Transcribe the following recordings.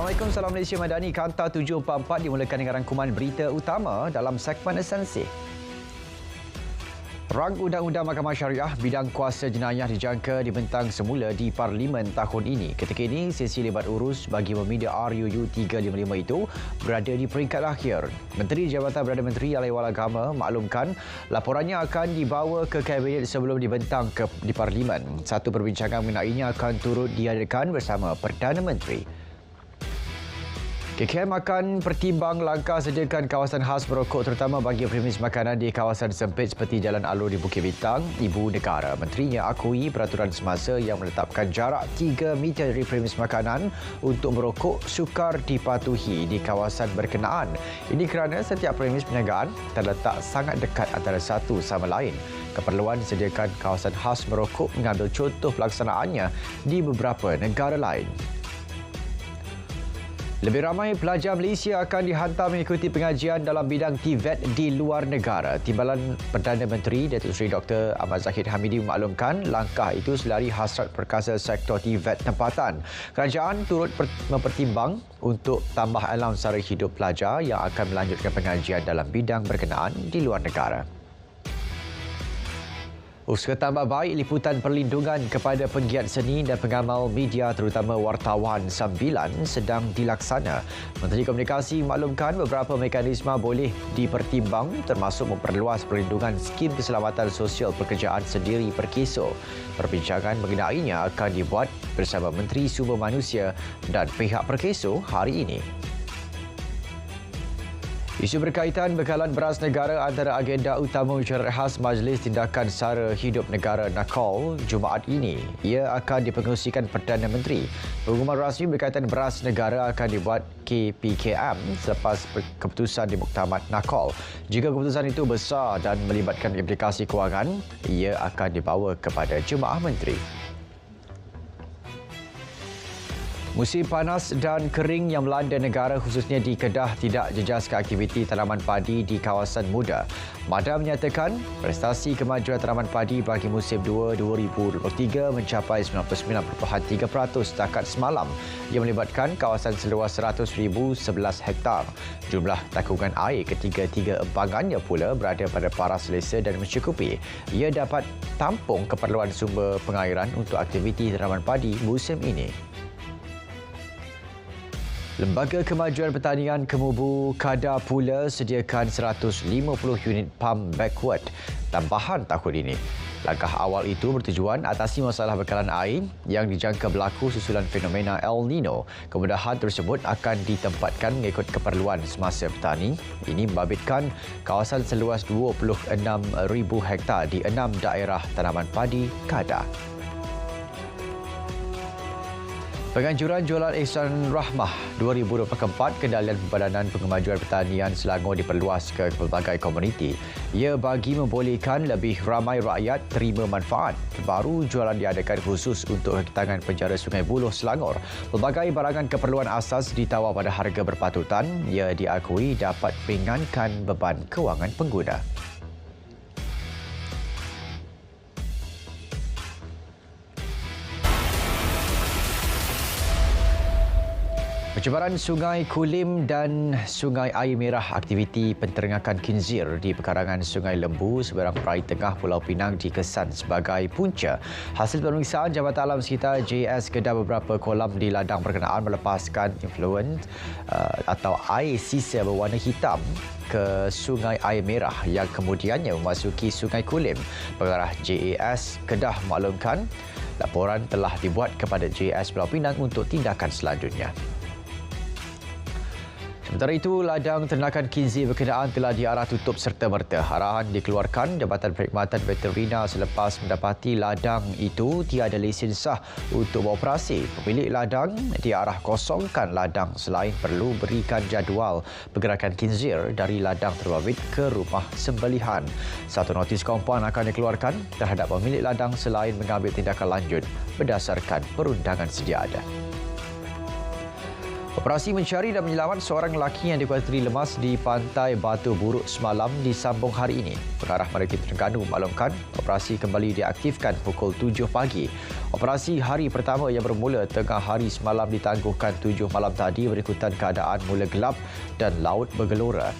Assalamualaikum, salam Malaysia Madani. Kanta 744 dimulakan dengan rangkuman berita utama dalam segmen esensi. Rang Undang-Undang Mahkamah Syariah bidang kuasa jenayah dijangka dibentang semula di Parlimen tahun ini. Ketika ini, sesi lebat urus bagi meminda RUU 355 itu berada di peringkat akhir. Menteri Jabatan Perdana Menteri Allahyarwah Agama maklumkan laporannya akan dibawa ke Kabinet sebelum dibentang di Parlimen. Satu perbincangan mengenainya akan turut diadakan bersama Perdana Menteri. KKM akan pertimbang langkah sediakan kawasan khas merokok terutama bagi premis makanan di kawasan sempit seperti Jalan Alor di Bukit Bintang, Ibu Negara. Menterinya akui peraturan semasa yang menetapkan jarak 3 meter dari premis makanan untuk merokok sukar dipatuhi di kawasan berkenaan. Ini kerana setiap premis perniagaan terletak sangat dekat antara satu sama lain. Keperluan disediakan kawasan khas merokok mengambil contoh pelaksanaannya di beberapa negara lain. Lebih ramai pelajar Malaysia akan dihantar mengikuti pengajian dalam bidang TVET di luar negara. Timbalan Perdana Menteri Datuk Seri Dr. Ahmad Zahid Hamidi memaklumkan langkah itu selari hasrat perkasa sektor TVET tempatan. Kerajaan turut mempertimbang untuk tambah allowance sara hidup pelajar yang akan melanjutkan pengajian dalam bidang berkenaan di luar negara. Usaha tambah baik liputan perlindungan kepada penggiat seni dan pengamal media terutama wartawan sambilan sedang dilaksana. Menteri Komunikasi maklumkan beberapa mekanisme boleh dipertimbang termasuk memperluas perlindungan skim keselamatan sosial pekerjaan sendiri per kesok. Perbincangan mengenainya akan dibuat bersama Menteri Sumber Manusia dan pihak Perkeso hari ini. Isu berkaitan bekalan beras negara antara agenda utama mesyuarat khas Majlis Tindakan Sara Hidup Negara NACOL Jumaat ini. Ia akan dipengerusikan Perdana Menteri. Pengumuman rasmi berkaitan beras negara akan dibuat KPKM selepas keputusan di Muktamad NACOL. Jika keputusan itu besar dan melibatkan implikasi kewangan, ia akan dibawa kepada Jemaah Menteri. Musim panas dan kering yang melanda negara khususnya di Kedah tidak jejaskan aktiviti tanaman padi di kawasan muda. MADA menyatakan prestasi kemajuan tanaman padi bagi musim 2 2023 mencapai 99.3% setakat semalam yang melibatkan kawasan seluas 100,011 hektar. Jumlah takungan air ketiga-tiga empangannya pula berada pada paras selesa dan mencukupi. Ia dapat tampung keperluan sumber pengairan untuk aktiviti tanaman padi musim ini. Lembaga Kemajuan Pertanian Kemubu Kedah pula sediakan 150 unit pump backward tambahan tahun ini. Langkah awal itu bertujuan atasi masalah bekalan air yang dijangka berlaku susulan fenomena El Nino. Kemudahan tersebut akan ditempatkan mengikut keperluan semasa bertani. Ini membabitkan kawasan seluas 26,000 hektar di 6 daerah tanaman padi Kedah. Penganjuran Jualan Ihsan Rahmah 2024 Kendalian Pembadanan Pengemajuan Pertanian Selangor diperluas ke pelbagai komuniti. Ia bagi membolehkan lebih ramai rakyat terima manfaat. Baru jualan diadakan khusus untuk tangan penjara Sungai Buloh Selangor. Pelbagai barangan keperluan asas ditawar pada harga berpatutan. Ia diakui dapat meringankan beban kewangan pengguna. Pencemaran Sungai Kulim dan Sungai Air Merah aktiviti penterengakan khinzir di pekarangan Sungai Lembu seberang Perai Tengah Pulau Pinang dikesan sebagai punca. Hasil pemeriksaan Jabatan Alam Sekitar JS Kedah beberapa kolam di ladang berkenaan melepaskan influent atau air sisa berwarna hitam ke Sungai Air Merah yang kemudiannya memasuki Sungai Kulim. Pengarah JAS Kedah maklumkan laporan telah dibuat kepada JS Pulau Pinang untuk tindakan selanjutnya. Sementara itu, ladang ternakan khinzir berkenaan telah diarah tutup serta-merta. Arahan dikeluarkan Jabatan Perkhidmatan Veterina selepas mendapati ladang itu tiada lesen sah untuk beroperasi. Pemilik ladang diarah kosongkan ladang selain perlu berikan jadual pergerakan khinzir dari ladang terbabit ke rumah sembelihan. Satu notis kompaun akan dikeluarkan terhadap pemilik ladang selain mengambil tindakan lanjut berdasarkan perundangan sedia ada. Operasi mencari dan menyelamat seorang lelaki yang dikuatiri lemas di pantai Batu Buruk semalam disambung hari ini. Pengarah Maritim Terengganu memaklumkan operasi kembali diaktifkan pukul 7 pagi. Operasi hari pertama yang bermula tengah hari semalam ditangguhkan 7 malam tadi berikutan keadaan mula gelap dan laut bergelora.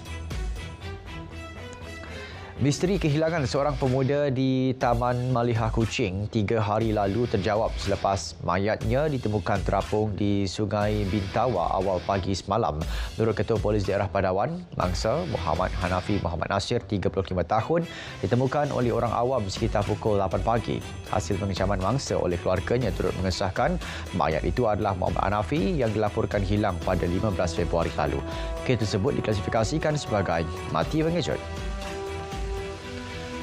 Misteri kehilangan seorang pemuda di Taman Malihah Kuching 3 hari lalu terjawab selepas mayatnya ditemukan terapung di Sungai Bintawa awal pagi semalam. Menurut Ketua Polis Daerah Padawan, mangsa Muhammad Hanafi Muhammad Nasir, 35 tahun, ditemukan oleh orang awam sekitar pukul 8 pagi. Hasil pengecaman mangsa oleh keluarganya turut mengesahkan mayat itu adalah Muhammad Hanafi yang dilaporkan hilang pada 15 Februari lalu. Kes tersebut diklasifikasikan sebagai mati mengejut.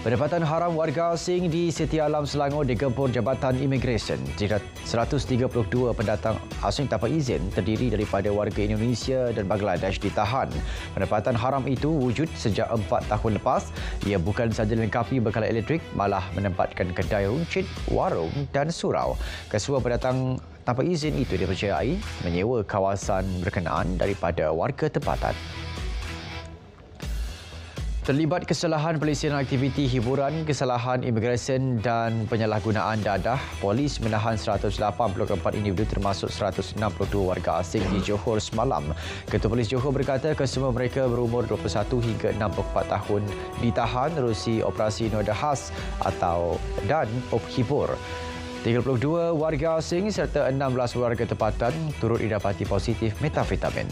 Pendapatan haram warga asing di Setia Alam Selangor digempur Jabatan Imigresen. 132 pendatang asing tanpa izin terdiri daripada warga Indonesia dan Bangladesh ditahan. Pendapatan haram itu wujud sejak 4 tahun lepas. Ia bukan sahaja dilengkapi bekalan elektrik, malah menempatkan kedai runcit, warung dan surau. Ketua pendatang tanpa izin itu dipercayai menyewa kawasan berkenaan daripada warga tempatan. Terlibat kesalahan pelesiran aktiviti hiburan, kesalahan imigresen dan penyalahgunaan dadah, polis menahan 184 individu termasuk 162 warga asing di Johor semalam. Ketua Polis Johor berkata kesemua mereka berumur 21 hingga 64 tahun ditahan menerusi operasi Noda Khas dan Hibur. 32 warga asing serta 16 warga tempatan turut didapati positif metafetamin.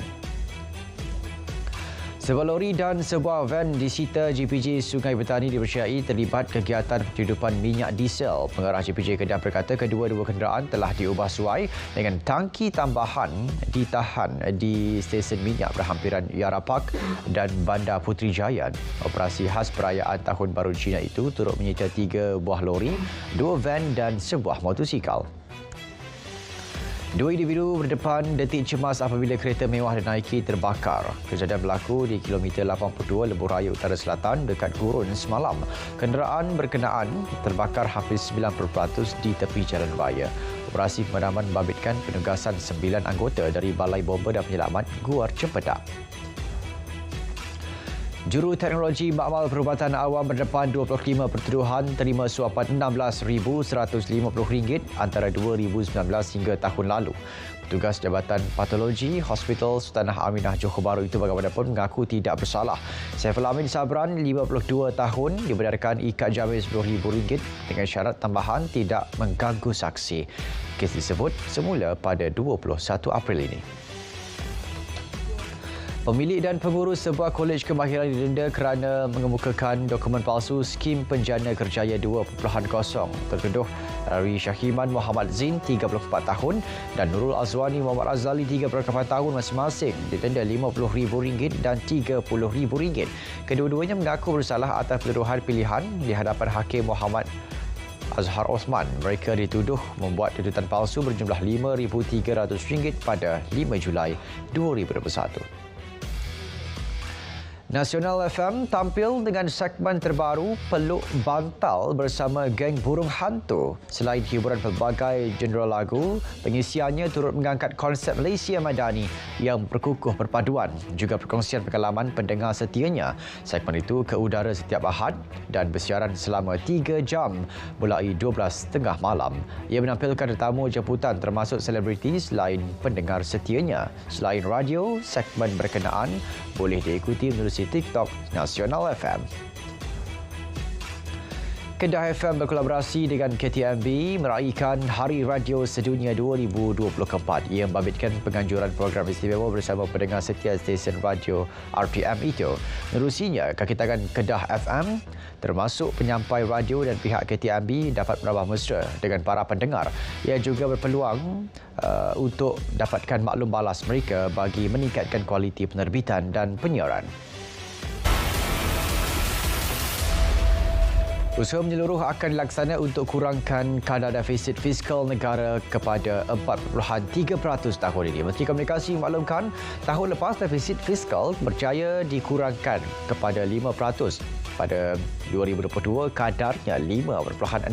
Sebuah lori dan sebuah van disita GPJ Sungai Betani dipercayai terlibat kegiatan penyeludupan minyak diesel. Pengarah GPJ Kedah berkata kedua-dua kenderaan telah diubah suai dengan tangki tambahan ditahan di stesen minyak berhampiran Yara Park dan Bandar Putrajaya. Operasi khas perayaan Tahun Baru Cina itu turut menyita 3 buah lori, 2 van dan sebuah motosikal. 2 individu berdepan detik cemas apabila kereta mewah dinaiki terbakar. Kejadian berlaku di kilometer 82 Lebuh Raya Utara Selatan dekat Gurun semalam. Kenderaan berkenaan terbakar hampir 90% di tepi jalan raya. Operasi pemadaman membabitkan penugasan 9 anggota dari Balai Bomba dan Penyelamat Guar Cempedak. Juru Teknologi Makmal Perubatan Awam berdepan 25 pertuduhan terima suapan RM16,150 antara 2019 hingga tahun lalu. Petugas Jabatan Patologi Hospital Sultanah Aminah Johor Bahru itu bagaimanapun mengaku tidak bersalah. Saiful Amin Sabran, 52 tahun, dibenarkan ikat jamin RM10,000 dengan syarat tambahan tidak mengganggu saksi. Kes disebut semula pada 21 April ini. Pemilik dan pengurus sebuah kolej kemahiran didenda kerana mengemukakan dokumen palsu skim penjana kerjaya 2.0. Tertuduh Rari Syahiman Muhammad Zin, 34 tahun dan Nurul Azwani Muhammad Azali, 38 tahun masing-masing didenda RM50,000 dan RM30,000. Kedua-duanya mengaku bersalah atas pertuduhan pilihan di hadapan Hakim Muhammad Azhar Osman. Mereka dituduh membuat tuntutan palsu berjumlah RM5,300 pada 5 Julai 2021. Nasional FM tampil dengan segmen terbaru Peluk Bantal bersama geng burung hantu. Selain hiburan pelbagai genre lagu, pengisiannya turut mengangkat konsep Malaysia Madani yang berkukuh perpaduan, juga perkongsian pengalaman pendengar setianya. Segmen itu ke udara setiap Ahad dan bersiaran selama 3 jam mulai 12.30 malam. Ia menampilkan tetamu jemputan termasuk selebriti selain pendengar setianya. Selain radio, segmen berkenaan boleh diikuti menerusi TikTok Nasional FM. Kedah FM berkolaborasi dengan KTMB meraihkan Hari Radio Sedunia 2024. Ia membabitkan penganjuran program istimewa bersama pendengar setia stesen radio RTM itu. Menerusinya, kaki tangan Kedah FM termasuk penyampai radio dan pihak KTMB dapat menambah mesra dengan para pendengar. Ia juga berpeluang untuk dapatkan maklum balas mereka bagi meningkatkan kualiti penerbitan dan penyiaran. Usaha menyeluruh akan dilaksana untuk kurangkan kadar defisit fiskal negara kepada 4.3% tahun ini. Menteri Komunikasi memaklumkan tahun lepas defisit fiskal berjaya dikurangkan kepada 5%. Pada 2022, kadarnya 5.6%.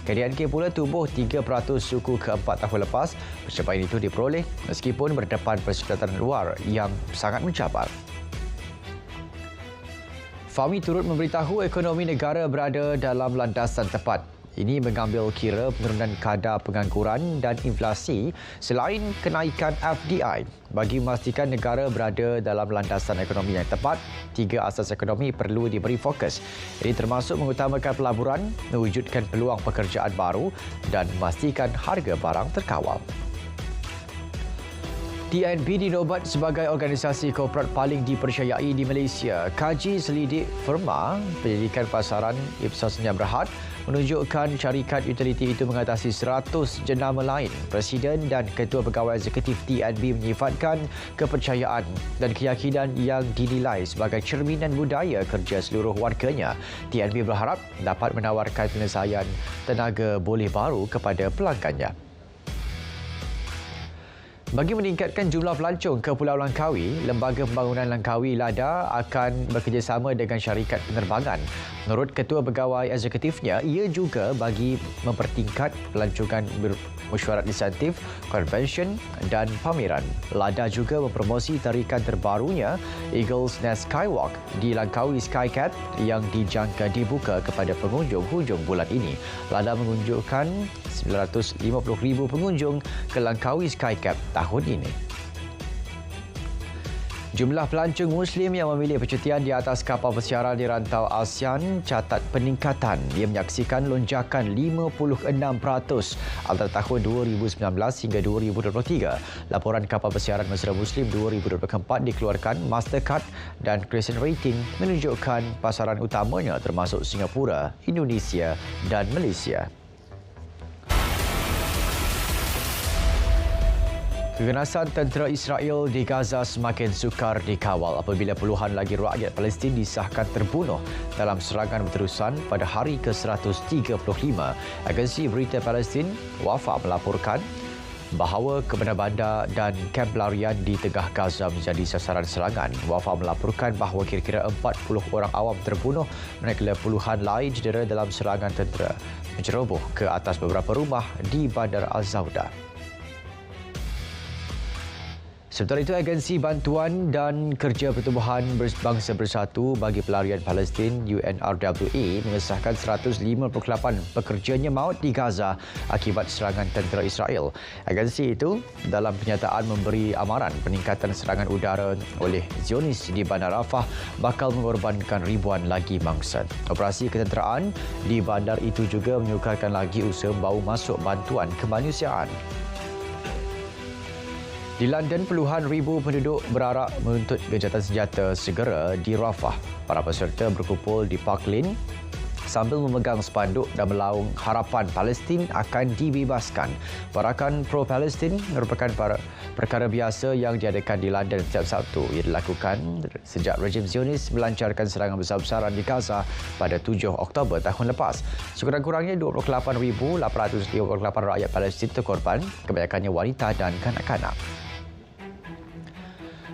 KDNK pula tumbuh 3% suku keempat tahun lepas. Pencapaian itu diperoleh meskipun berdepan persyaratan luar yang sangat mencabar. Fahmi turut memberitahu ekonomi negara berada dalam landasan tepat. Ini mengambil kira penurunan kadar pengangguran dan inflasi selain kenaikan FDI. Bagi memastikan negara berada dalam landasan ekonomi yang tepat, 3 asas ekonomi perlu diberi fokus. Ini termasuk mengutamakan pelaburan, mewujudkan peluang pekerjaan baru dan memastikan harga barang terkawal. TNB dinobat sebagai organisasi korporat paling dipercayai di Malaysia. Kaji selidik firma penyelidikan pasaran Ipsos Sdn Bhd menunjukkan syarikat utiliti itu mengatasi 100 jenama lain. Presiden dan Ketua Pegawai Eksekutif TNB menyifatkan kepercayaan dan keyakinan yang dinilai sebagai cerminan budaya kerja seluruh warganya. TNB berharap dapat menawarkan penyelesaian tenaga boleh baru kepada pelanggannya. Bagi meningkatkan jumlah pelancong ke Pulau Langkawi, Lembaga Pembangunan Langkawi LADA akan bekerjasama dengan syarikat penerbangan. Menurut Ketua Pegawai Eksekutifnya, ia juga bagi mempertingkat pelancongan mesyuarat insentif, konvensyen dan pameran. LADA juga mempromosi tarikan terbarunya Eagles Nest Skywalk di Langkawi Skycat yang dijangka dibuka kepada pengunjung hujung bulan ini. LADA mengunjukkan 950,000 pengunjung ke Langkawi Skycat tahun ini. Jumlah pelancong Muslim yang memilih percutian di atas kapal pesiaran di rantau ASEAN catat peningkatan. Ia menyaksikan lonjakan 56% antara tahun 2019 hingga 2023. Laporan kapal pesiaran Mesra Muslim 2024 dikeluarkan Mastercard dan Crescent Rating menunjukkan pasaran utamanya termasuk Singapura, Indonesia dan Malaysia. Keganasan tentera Israel di Gaza semakin sukar dikawal apabila puluhan lagi rakyat Palestin disahkan terbunuh dalam serangan berterusan pada hari ke-135. Agensi Berita Palestin, WAFA, melaporkan bahawa bandar-bandar dan kamp pelarian di tengah Gaza menjadi sasaran serangan. WAFA melaporkan bahawa kira-kira 40 orang awam terbunuh manakala puluhan lain cedera dalam serangan tentera menceroboh ke atas beberapa rumah di Bandar Al-Zauda. Sementara itu, Agensi Bantuan dan Kerja Pertubuhan Bangsa Bersatu bagi Pelarian Palestin UNRWA mengesahkan 158 pekerjanya maut di Gaza akibat serangan tentera Israel. Agensi itu dalam kenyataan memberi amaran peningkatan serangan udara oleh Zionis di Bandar Rafah bakal mengorbankan ribuan lagi mangsa. Operasi ketenteraan di bandar itu juga menyukarkan lagi usaha membawa masuk bantuan kemanusiaan. Di London, puluhan ribu penduduk berarak menuntut gencatan senjata segera di Rafah. Para peserta berkumpul di Park Lane sambil memegang spanduk dan melaung harapan Palestin akan dibebaskan. Barakan pro-Palestin merupakan perkara biasa yang diadakan di London setiap Sabtu. Ia dilakukan sejak rejim Zionis melancarkan serangan besar-besaran di Gaza pada 7 Oktober tahun lepas. Sekurang-kurangnya 28,858 rakyat Palestin terkorban, kebanyakannya wanita dan kanak-kanak.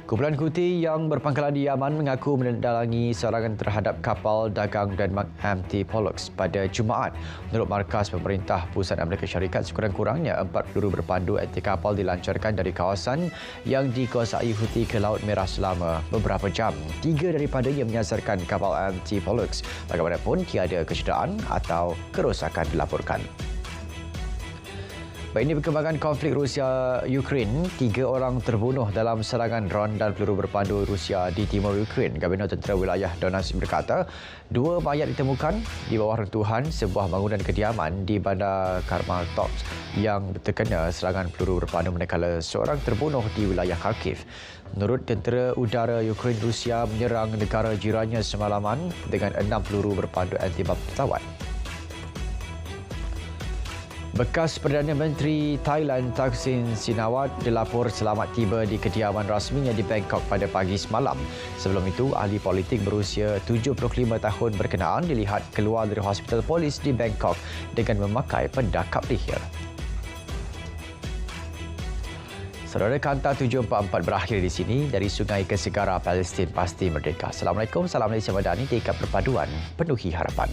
Kumpulan Houthi yang berpangkalan di Yaman mengaku mendalangi serangan terhadap kapal dagang Denmark MT Pollux pada Jumaat. Menurut Markas Pemerintah Pusat Amerika Syarikat, sekurang-kurangnya 4 peluru berpandu anti kapal dilancarkan dari kawasan yang dikuasai Houthi ke Laut Merah selama beberapa jam. 3 daripadanya menyasarkan kapal MT Pollux. Bagaimanapun, tiada kecederaan atau kerosakan dilaporkan. Baik, ini perkembangan konflik Rusia-Ukraine. 3 orang terbunuh dalam serangan dron dan peluru berpandu Rusia di timur Ukraine. Kabinet Tentera Wilayah Donetsk berkata, 2 mayat ditemukan di bawah runtuhan sebuah bangunan kediaman di bandar Kramatorsk yang terkena serangan peluru berpandu manakala seorang terbunuh di wilayah Kharkiv. Menurut Tentera Udara Ukraine, Rusia menyerang negara jirannya semalaman dengan 6 peluru berpandu anti-bom pesawat. Bekas Perdana Menteri Thailand Thaksin Shinawatra dilapor selamat tiba di kediaman rasminya di Bangkok pada pagi semalam. Sebelum itu, ahli politik berusia 75 tahun berkenaan dilihat keluar dari hospital polis di Bangkok dengan memakai pendakap leher. Saudara, Kanta 744 berakhir di sini. Dari sungai ke segara, Palestin pasti merdeka. Assalamualaikum, salam Malaysia Madani, Dekat Perpaduan, penuhi harapan.